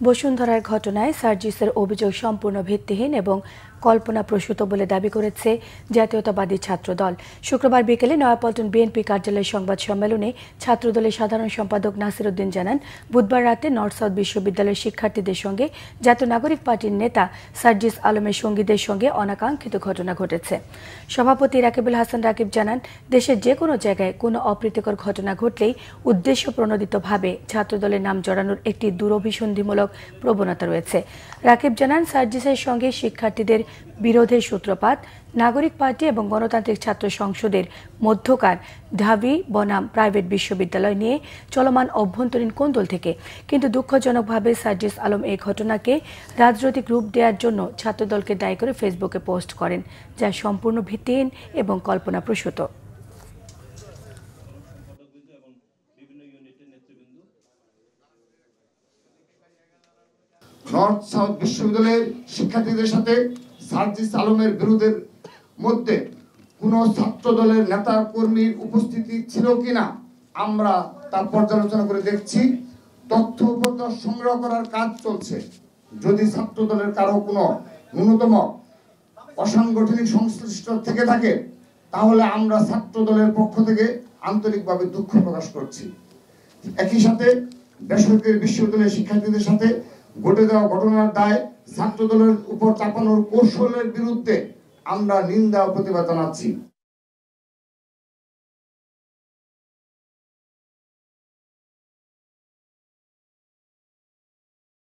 বসুন্ধরার ঘটনায় সার্জিসের অভিযোগ সম্পূর্ণ ভিত্তিহীন এবং কল্পনাপ্রসূত বলে দাবি করেছে জাতীয়তাবাদী ছাত্রদল। শুক্রবার বিকেলে নয়াপল্টন বিএনপি কার্যালয়ে সংবাদ সম্মেলনে ছাত্রদলের সাধারণ সম্পাদক নাসির উদ্দিন জানান, বুধবার রাতে নর্থ সাউথ বিশ্ববিদ্যালয়ের শিক্ষার্থীদের সঙ্গে জাতীয় নাগরিক পার্টির নেতা সার্জিস আলমের সঙ্গীদের সঙ্গে অনাকাঙ্ক্ষিত ঘটনা ঘটেছে। সভাপতি রাকিবুল হাসান রাকিব জানান, দেশের যে কোনো জায়গায় কোনো অপ্রীতিকর ঘটনা ঘটলেই উদ্দেশ্য প্রণোদিতভাবে ছাত্রদলের নাম জড়ানোর একটি দুরভিসন্ধিমূলক প্রবণতা রয়েছে। রাকিব জানান, সার্জিসের সঙ্গে শিক্ষার্থীদের বিরোধের সূত্রপাত নাগরিক পার্টি এবং গণতান্ত্রিক ছাত্র সংসদের মধ্যকার ঢাবি বনাম প্রাইভেট বিশ্ববিদ্যালয় নিয়ে চলমান অভ্যন্তরীণ কোন্দল থেকে। কিন্তু দুঃখজনকভাবে সার্জিস আলম এই ঘটনাকে রাজনৈতিক রূপ দেওয়ার জন্য ছাত্রদলকে দায়ী করে ফেসবুকে পোস্ট করেন, যা সম্পূর্ণ ভিত্তিহীন এবং কল্পনাপ্রসূত। নর্থ সাউথ বিশ্ববিদ্যালয়ের শিক্ষার্থীদের সাথে সার্জিস আলমের বিরোধের মধ্যে কোনো ছাত্র দলের নেতা কর্মীর উপস্থিতি ছিল কিনা আমরা তা পর্যালোচনা করে দেখছি। তথ্য সংগ্রহ করার কাজ চলছে। যদি ছাত্র দলের কারো কোনো ন্যূনতম অসাংগঠনিক সংশ্লিষ্ট থেকে থাকে তাহলে আমরা ছাত্র দলের পক্ষ থেকে আন্তরিকভাবে দুঃখ প্রকাশ করছি। একই সাথে বেসরকারি বিশ্ববিদ্যালয়ের শিক্ষার্থীদের সাথে ঘটে যাওয়া ঘটনার দায় ছাত্র দলের উপর চাপানোর কৌশলের বিরুদ্ধে আমরা নিন্দা ও প্রতিবাদ জানাচ্ছি।